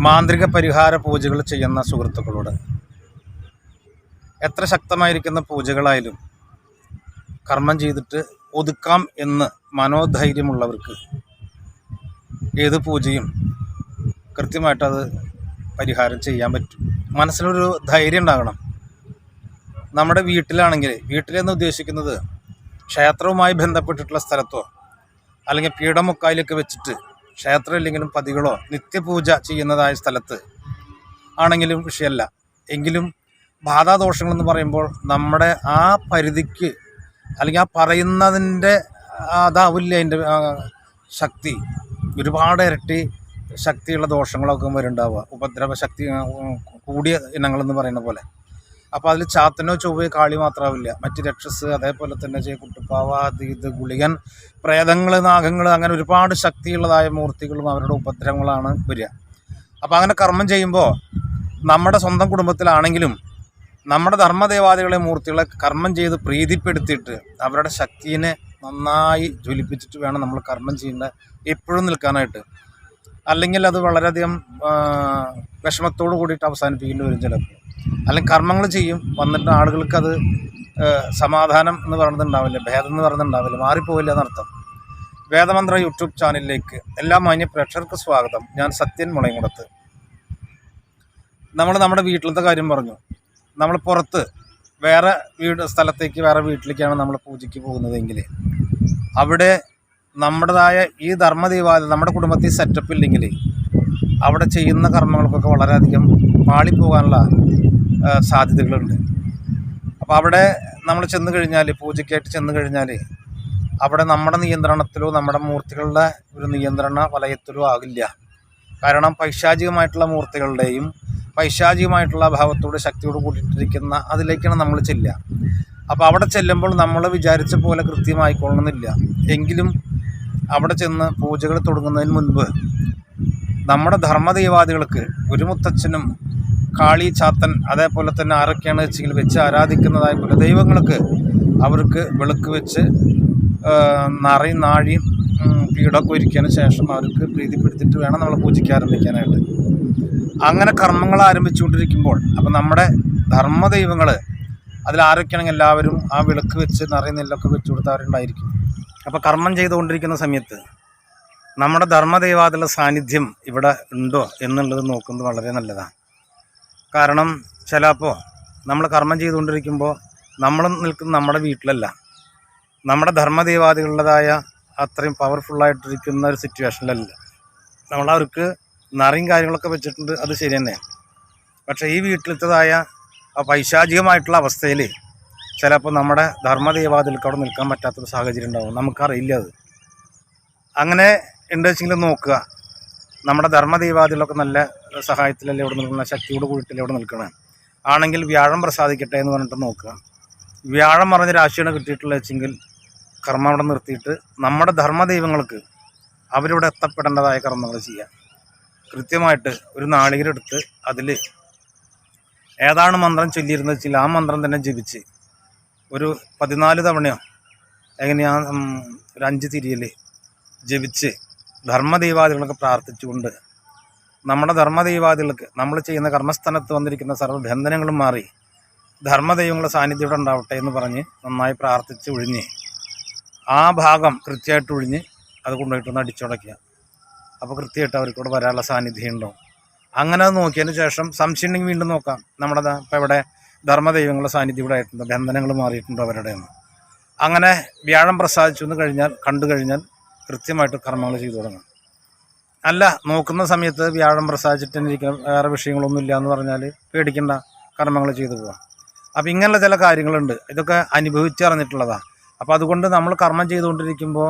മാന്ത്രിക പരിഹാര പൂജകൾ ചെയ്യുന്ന സുഹൃത്തുക്കളോട്, എത്ര ശക്തമായിരിക്കുന്ന പൂജകളായാലും കർമ്മം ചെയ്തിട്ട് ഒതുക്കാം എന്ന് മനോധൈര്യമുള്ളവർക്ക് ഏത് പൂജയും കൃത്യമായിട്ടത് പരിഹാരം ചെയ്യാൻ പറ്റും. മനസ്സിലൊരു ധൈര്യം ഉണ്ടാകണം. നമ്മുടെ വീട്ടിലെന്ന് ഉദ്ദേശിക്കുന്നത് ക്ഷേത്രവുമായി ബന്ധപ്പെട്ടിട്ടുള്ള സ്ഥലത്തോ അല്ലെങ്കിൽ പീഠമുക്കായിലൊക്കെ വെച്ചിട്ട് ക്ഷേത്രം ഇല്ലെങ്കിലും പതികളോ നിത്യപൂജ ചെയ്യുന്നതായ സ്ഥലത്ത് ആണെങ്കിലും വിഷയമല്ല. എങ്കിലും ബാധാദോഷങ്ങളെന്ന് പറയുമ്പോൾ നമ്മുടെ ആ പരിധിക്ക് അല്ലെങ്കിൽ ആ പറയുന്നതിൻ്റെ അതാവില്ല അതിൻ്റെ ശക്തി, ഒരുപാട് ഇരട്ടി ശക്തിയുള്ള ദോഷങ്ങളൊക്കെ വരുന്നുണ്ടാവുക, ഉപദ്രവ ശക്തി കൂടിയ ഇനങ്ങളെന്ന് പറയുന്ന പോലെ. അപ്പോൾ അതിൽ ചാത്തനോ ചൊവ്വയോ കാളി മാത്രമാവില്ല, മറ്റ് രക്ഷസ്, അതേപോലെ തന്നെ കുട്ടുപ്പാവ, ഇത് ഗുളികൻ, പ്രേതങ്ങൾ, നാഗങ്ങൾ, അങ്ങനെ ഒരുപാട് ശക്തിയുള്ളതായ മൂർത്തികളും അവരുടെ ഉപദ്രവങ്ങളാണ് വരിക. അപ്പോൾ അങ്ങനെ കർമ്മം ചെയ്യുമ്പോൾ നമ്മുടെ സ്വന്തം കുടുംബത്തിലാണെങ്കിലും നമ്മുടെ ധർമ്മദേവാദികളെ മൂർത്തികളെ കർമ്മം ചെയ്ത് പ്രീതിപ്പെടുത്തിയിട്ട് അവരുടെ ശക്തിയെ നന്നായി ജ്വലിപ്പിച്ചിട്ട് വേണം നമ്മൾ കർമ്മം ചെയ്യേണ്ട എപ്പോഴും നിൽക്കാനായിട്ട്. അല്ലെങ്കിൽ അത് വളരെയധികം വിഷമത്തോട് കൂടിയിട്ട് അവസാനിപ്പിക്കേണ്ടി വരും ചിലപ്പോൾ. അല്ലെങ്കിൽ കർമ്മങ്ങൾ ചെയ്യും, വന്നിട്ട് ആളുകൾക്കത് സമാധാനം എന്ന് പറയുന്നുണ്ടാവില്ല, ഭേദം എന്ന് പറയുന്നുണ്ടാവില്ല, മാറിപ്പോവില്ല എന്നർത്ഥം. വേദമന്ത്ര യൂട്യൂബ് ചാനലിലേക്ക് എല്ലാ മാന്യ പ്രേക്ഷകർക്ക് സ്വാഗതം. ഞാൻ സത്യൻ മുളയങ്കുളത്ത്. നമ്മുടെ വീട്ടിലത്തെ കാര്യം പറഞ്ഞു. നമ്മൾ പുറത്ത് വേറെ വേറെ വീട്ടിലേക്കാണ് നമ്മൾ പൂജയ്ക്ക് പോകുന്നതെങ്കിൽ അവിടെ നമ്മുടേതായ ഈ ധർമ്മദൈവാലയം നമ്മുടെ കുടുംബത്തിൽ സെറ്റപ്പ് ഇല്ലെങ്കിൽ അവിടെ ചെയ്യുന്ന കർമ്മങ്ങൾക്കൊക്കെ വളരെയധികം പാളിപ്പോകാനുള്ള സാധ്യതകളുണ്ട്. അപ്പോൾ അവിടെ നമ്മൾ ചെന്ന് കഴിഞ്ഞാൽ, പൂജയ്ക്കായിട്ട് ചെന്ന് കഴിഞ്ഞാൽ അവിടെ നമ്മുടെ നിയന്ത്രണത്തിലോ നമ്മുടെ മൂർത്തികളുടെ ഒരു നിയന്ത്രണ വലയത്തിലോ ആകില്ല. കാരണം പൈശാചികമായിട്ടുള്ള മൂർത്തികളുടെയും പൈശാചികമായിട്ടുള്ള ഭാവത്തോട് ശക്തിയോട് കൂട്ടിയിട്ടിരിക്കുന്ന അതിലേക്കാണ് നമ്മൾ ചെല്ലുക. അപ്പോൾ അവിടെ ചെല്ലുമ്പോൾ നമ്മൾ വിചാരിച്ച പോലെ കൃത്യമായിക്കൊള്ളണമെന്നില്ല. എങ്കിലും അവിടെ ചെന്ന് പൂജകൾ തുടങ്ങുന്നതിന് മുൻപ് നമ്മുടെ ധർമ്മദൈവാദികൾക്ക് ഒരു മുത്തച്ഛനും കാളി, ചാത്തൻ, അതേപോലെ തന്നെ ആരൊക്കെയാണ് വെച്ച് ആരാധിക്കുന്നതായ കുലദൈവങ്ങൾക്ക് അവർക്ക് വിളക്ക് വെച്ച് നാഴിയും പീഠമൊക്കെ ഒരുക്കിയതിന് ശേഷം അവർക്ക് പ്രീതിപ്പെടുത്തിയിട്ട് വേണം നമ്മൾ പൂജയ്ക്ക് ആരംഭിക്കാനായിട്ട്. അങ്ങനെ കർമ്മങ്ങൾ ആരംഭിച്ചുകൊണ്ടിരിക്കുമ്പോൾ അപ്പോൾ നമ്മുടെ ധർമ്മദൈവങ്ങൾ അതിലാരൊക്കെയാണെങ്കിൽ എല്ലാവരും ആ വിളക്ക് വെച്ച് നെല്ലൊക്കെ വെച്ച് കൊടുത്തവരുണ്ടായിരിക്കും. അപ്പോൾ കർമ്മം ചെയ്തുകൊണ്ടിരിക്കുന്ന സമയത്ത് നമ്മുടെ ധർമ്മദൈവാദികളുടെ സാന്നിധ്യം ഇവിടെ ഉണ്ടോ എന്നുള്ളത് നോക്കുന്നത് വളരെ നല്ലതാണ്. കാരണം ചിലപ്പോൾ നമ്മൾ കർമ്മം ചെയ്തുകൊണ്ടിരിക്കുമ്പോൾ നമ്മൾ നിൽക്കുന്ന നമ്മുടെ വീട്ടിലല്ല, നമ്മുടെ ധർമ്മദൈവാദികളുടേതായ അത്രയും പവർഫുള്ളായിട്ടിരിക്കുന്ന ഒരു സിറ്റുവേഷനിലല്ല. നമ്മളവർക്ക് നിറയും കാര്യങ്ങളൊക്കെ വെച്ചിട്ടുണ്ട്, അത് ശരി തന്നെ. പക്ഷേ ഈ വീട്ടിലത്തതായ പൈശാചികമായിട്ടുള്ള അവസ്ഥയിൽ ചിലപ്പോൾ നമ്മുടെ ധർമ്മദൈവാദികൾക്ക് അവിടെ നിൽക്കാൻ പറ്റാത്തൊരു സാഹചര്യം ഉണ്ടാവും, നമുക്കറിയില്ല അത്. അങ്ങനെ ഉണ്ട് വെച്ചെങ്കിലും നോക്കുക, നമ്മുടെ ധർമ്മദൈവാദികളൊക്കെ നല്ല സഹായത്തിലല്ലേ ഇവിടെ നിൽക്കുന്ന, ശക്തിയോട് കൂടിയിട്ടല്ലേ ഇവിടെ നിൽക്കണം ആണെങ്കിൽ വ്യാഴം പ്രസാദിക്കട്ടെ എന്ന് പറഞ്ഞിട്ട് നോക്കുക. വ്യാഴം പറഞ്ഞ രാശിയാണ് കിട്ടിയിട്ടുള്ളത് വെച്ചെങ്കിൽ കർമ്മം അവിടെ നിർത്തിയിട്ട് നമ്മുടെ ധർമ്മദൈവങ്ങൾക്ക് അവരിവിടെ എത്തപ്പെടേണ്ടതായ കർമ്മങ്ങൾ ചെയ്യുക. കൃത്യമായിട്ട് ഒരു നാളികരെടുത്ത് അതിൽ ഏതാണ് മന്ത്രം ചൊല്ലിയിരുന്നത് വെച്ചാൽ ആ മന്ത്രം തന്നെ ജപിച്ച് ഒരു 14 തവണയോ എങ്ങനെയാണ് ഒരു 5 തിരിയൽ ജപിച്ച് ധർമ്മദൈവാദികളൊക്കെ പ്രാർത്ഥിച്ചുകൊണ്ട് നമ്മുടെ ധർമ്മദൈവാദികൾക്ക് നമ്മൾ ചെയ്യുന്ന കർമ്മസ്ഥാനത്ത് വന്നിരിക്കുന്ന സർവ്വബന്ധനങ്ങളും മാറി ധർമ്മദൈവങ്ങളുടെ സാന്നിധ്യം ഇവിടെ ഉണ്ടാവട്ടെ എന്ന് പറഞ്ഞ് നന്നായി പ്രാർത്ഥിച്ച് ഒഴിഞ്ഞ് ആ ഭാഗം കൃത്യമായിട്ട് ഒഴിഞ്ഞ് അത് കൊണ്ടുപോയിട്ടൊന്ന് അടിച്ചുടയ്ക്കുക. അപ്പോൾ കൃത്യമായിട്ട് അവർക്കൂടെ വരാനുള്ള സാന്നിധ്യം ഉണ്ടാവും. അങ്ങനെ അത് നോക്കിയതിന് ശേഷം സംശയം ഉണ്ടെങ്കിൽ വീണ്ടും നോക്കാം, നമ്മുടെ ഇപ്പോൾ ഇവിടെ ധർമ്മദൈവങ്ങളുടെ സാന്നിധ്യം ഇവിടെ ആയിട്ടുണ്ട്, ബന്ധനങ്ങൾ മാറിയിട്ടുണ്ടോ അവരുടെ എന്ന്. അങ്ങനെ വ്യാഴം പ്രസാദിച്ചു എന്ന് കണ്ടു കഴിഞ്ഞാൽ കൃത്യമായിട്ട് കർമ്മങ്ങൾ ചെയ്തു തുടങ്ങാം. അല്ല, നോക്കുന്ന സമയത്ത് വ്യാഴം പ്രസാദിച്ചിട്ട് ഇരിക്കുന്ന വേറെ വിഷയങ്ങളൊന്നും ഇല്ല എന്ന് പറഞ്ഞാൽ പേടിക്കേണ്ട, കർമ്മങ്ങൾ ചെയ്തു പോകാം. അപ്പോൾ ഇങ്ങനെയുള്ള ചില കാര്യങ്ങളുണ്ട്, ഇതൊക്കെ അനുഭവിച്ചറിഞ്ഞിട്ടുള്ളതാണ്. അപ്പോൾ അതുകൊണ്ട് നമ്മൾ കർമ്മം ചെയ്തുകൊണ്ടിരിക്കുമ്പോൾ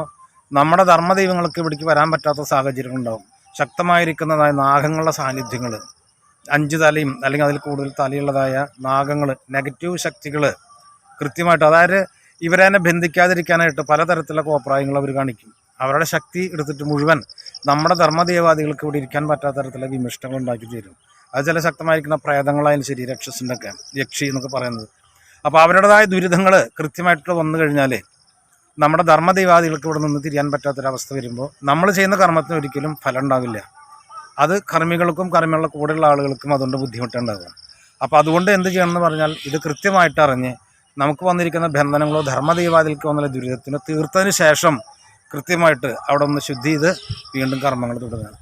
നമ്മുടെ ധർമ്മദൈവങ്ങൾക്ക് ഇവിടേക്ക് വരാൻ പറ്റാത്ത സാഹചര്യങ്ങളുണ്ടാവും. ശക്തമായിരിക്കുന്നതായ നാഗങ്ങളുടെ സാന്നിധ്യങ്ങൾ, 5 തലയും അല്ലെങ്കിൽ അതിൽ കൂടുതൽ തലയുള്ളതായ നാഗങ്ങൾ, നെഗറ്റീവ് ശക്തികൾ കൃത്യമായിട്ട്, അതായത് ഇവരെ തന്നെ ബന്ധിക്കാതിരിക്കാനായിട്ട് പലതരത്തിലുള്ള കോപ്രായങ്ങൾ അവർ കാണിക്കും. അവരുടെ ശക്തി എടുത്തിട്ട് മുഴുവൻ നമ്മുടെ ധർമ്മദേവാദികൾക്ക് ഇവിടെ ഇരിക്കാൻ പറ്റാത്ത തരത്തിലുള്ള വിമിഷ്ടങ്ങൾ ഉണ്ടാക്കി തരും. അത് ചില ശക്തമായിരിക്കുന്ന പ്രേതങ്ങളായാലും ശരി, രക്ഷസിൻ്റെ ഒക്കെ യക്ഷി എന്നൊക്കെ പറയുന്നത്. അപ്പോൾ അവരുടേതായ ദുരിതങ്ങൾ കൃത്യമായിട്ട് വന്നു കഴിഞ്ഞാൽ നമ്മുടെ ധർമ്മദൈവാദികൾക്ക് ഇവിടെ നിന്ന് തിരിയാൻ പറ്റാത്തൊരവസ്ഥ വരുമ്പോൾ നമ്മൾ ചെയ്യുന്ന കർമ്മത്തിന് ഒരിക്കലും ഫലം ഉണ്ടാവില്ല. അത് കർമ്മികൾക്കും കർമ്മികളുടെ കൂടെയുള്ള ആളുകൾക്കും അതുകൊണ്ട് ബുദ്ധിമുട്ടുണ്ടാകുക. അപ്പോൾ അതുകൊണ്ട് എന്ത് ചെയ്യണമെന്ന് പറഞ്ഞാൽ ഇത് കൃത്യമായിട്ട് അറിഞ്ഞ് നമുക്ക് വന്നിരിക്കുന്ന ബന്ധനങ്ങളോ ധർമ്മദൈവാദികൾക്ക് വന്നുള്ള ദുരിതത്തിനോ തീർത്തതിന് ശേഷം കൃത്യമായിട്ട് അവിടെ ഒന്ന് ശുദ്ധി ചെയ്ത് വീണ്ടും കർമ്മങ്ങൾ തുടങ്ങുക.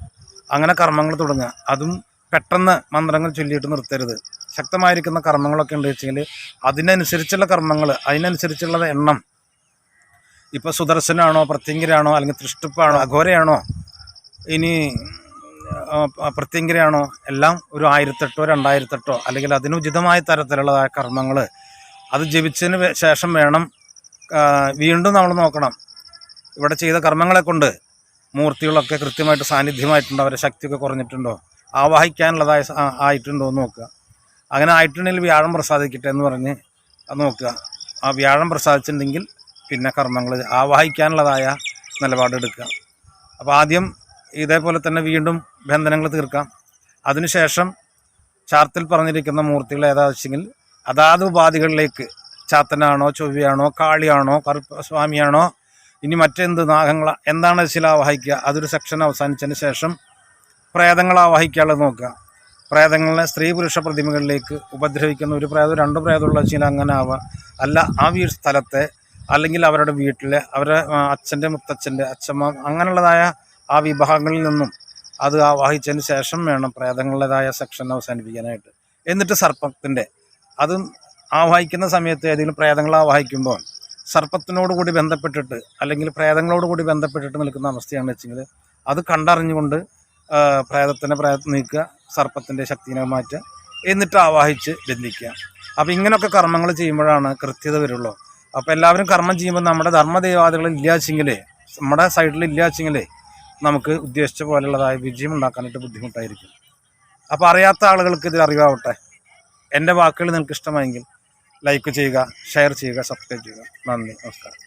അങ്ങനെ കർമ്മങ്ങൾ തുടങ്ങുക. അതും പെട്ടെന്ന് മന്ത്രങ്ങൾ ചൊല്ലിയിട്ട് നിർത്തരുത്. ശക്തമായിരിക്കുന്ന കർമ്മങ്ങളൊക്കെ ഉണ്ട് വെച്ചെങ്കിൽ അതിനനുസരിച്ചുള്ള കർമ്മങ്ങൾ, അതിനനുസരിച്ചുള്ള എണ്ണം, ഇപ്പോൾ സുദർശനാണോ പ്രത്യങ്കിരാണോ അല്ലെങ്കിൽ തൃഷ്ടിപ്പാണോ അഘോരയാണോ ഇനി പ്രത്യങ്കിരാണോ എല്ലാം ഒരു 1008 2008 അല്ലെങ്കിൽ അതിനുചിതമായ തരത്തിലുള്ളതായ കർമ്മങ്ങൾ അത് ജപിച്ചതിന് ശേഷം വേണം വീണ്ടും നമ്മൾ നോക്കണം. ഇവിടെ ചെയ്ത കർമ്മങ്ങളെ കൊണ്ട് മൂർത്തികളൊക്കെ കൃത്യമായിട്ട് സാന്നിധ്യമായിട്ടുണ്ടോ, അവരുടെ ശക്തിയൊക്കെ കുറഞ്ഞിട്ടുണ്ടോ, ആവാഹിക്കാനുള്ളതായ ആയിട്ടുണ്ടോ എന്ന് നോക്കുക. അങ്ങനെ ആയിട്ടുണ്ടെങ്കിൽ വ്യാഴം പ്രസാദിക്കട്ടെ എന്ന് പറഞ്ഞ് അത് നോക്കുക. ആ വ്യാഴം പ്രസാദിച്ചിട്ടുണ്ടെങ്കിൽ പിന്നെ കർമ്മങ്ങൾ ആവാഹിക്കാനുള്ളതായ നിലപാടെടുക്കുക. അപ്പോൾ ആദ്യം ഇതേപോലെ തന്നെ വീണ്ടും ബന്ധനങ്ങൾ തീർക്കാം. അതിനുശേഷം ചാർത്തിൽ പറഞ്ഞിരിക്കുന്ന മൂർത്തികൾ ഏതാവശ്യമെങ്കിൽ അതാത് ഉപാധികളിലേക്ക്, ചാത്തനാണോ ചൊവ്വയാണോ കാളിയാണോ കറുപ്പസ്വാമിയാണോ ഇനി മറ്റെന്ത് നാഗങ്ങൾ എന്താണ് വെച്ചാൽ ആവാഹിക്കുക. അതൊരു സെക്ഷൻ അവസാനിച്ചതിന് ശേഷം പ്രേതങ്ങൾ ആവാഹിക്കാനുള്ളത് നോക്കുക. പ്രേതങ്ങളെ സ്ത്രീ പുരുഷ പ്രതിമകളിലേക്ക് ഉപദ്രവിക്കുന്ന ഒരു പ്രേതം 2 പ്രേതമുള്ള വെച്ചാൽ അങ്ങനെ ആവാം. അല്ല ആ സ്ഥലത്തെ അല്ലെങ്കിൽ അവരുടെ വീട്ടിലെ അവരുടെ അച്ഛൻ്റെ മുത്തച്ഛൻ്റെ അച്ഛമ്മ അങ്ങനെയുള്ളതായ ആ വിഭാഗങ്ങളിൽ നിന്നും അത് ആവാഹിച്ചതിന് ശേഷം വേണം പ്രേതങ്ങളുടേതായ സെക്ഷൻ അവസാനിപ്പിക്കാനായിട്ട്. എന്നിട്ട് സർപ്പത്തിൻ്റെ അതും ആവാഹിക്കുന്ന സമയത്ത് ഏതെങ്കിലും പ്രേതങ്ങൾ ആവാഹിക്കുമ്പോൾ സർപ്പത്തിനോട് കൂടി ബന്ധപ്പെട്ടിട്ട് അല്ലെങ്കിൽ പ്രേതങ്ങളോട് കൂടി ബന്ധപ്പെട്ടിട്ട് നിൽക്കുന്ന അവസ്ഥയാണ് വെച്ചെങ്കിൽ അത് കണ്ടറിഞ്ഞുകൊണ്ട് പ്രേതത്തിൻ്റെ നീക്കുക, സർപ്പത്തിൻ്റെ ശക്തിനെ മാറ്റുക, എന്നിട്ട് ആവാഹിച്ച് ബന്ധിക്കുക. അപ്പോൾ ഇങ്ങനെയൊക്കെ കർമ്മങ്ങൾ ചെയ്യുമ്പോഴാണ് കൃത്യത വരുള്ളൂ. അപ്പോൾ എല്ലാവരും കർമ്മം ചെയ്യുമ്പോൾ നമ്മുടെ ധർമ്മദൈവാദികൾ ഇല്ലാച്ചെങ്കിലേ, നമ്മുടെ സൈഡിൽ ഇല്ലാച്ചെങ്കിലേ നമുക്ക് ഉദ്ദേശിച്ച പോലുള്ളതായ വിജയം ഉണ്ടാക്കാനായിട്ട് ബുദ്ധിമുട്ടായിരിക്കും. അപ്പോൾ അറിയാത്ത ആളുകൾക്ക് ഇതിൽ അറിവാവട്ടെ. എൻ്റെ വാക്കുകൾ നിങ്ങൾക്ക് ഇഷ്ടമായെങ്കിൽ ലൈക്ക് ചെയ്യുക, ഷെയർ ചെയ്യുക, സബ്സ്ക്രൈബ് ചെയ്യുക. നന്ദി, നമസ്കാരം.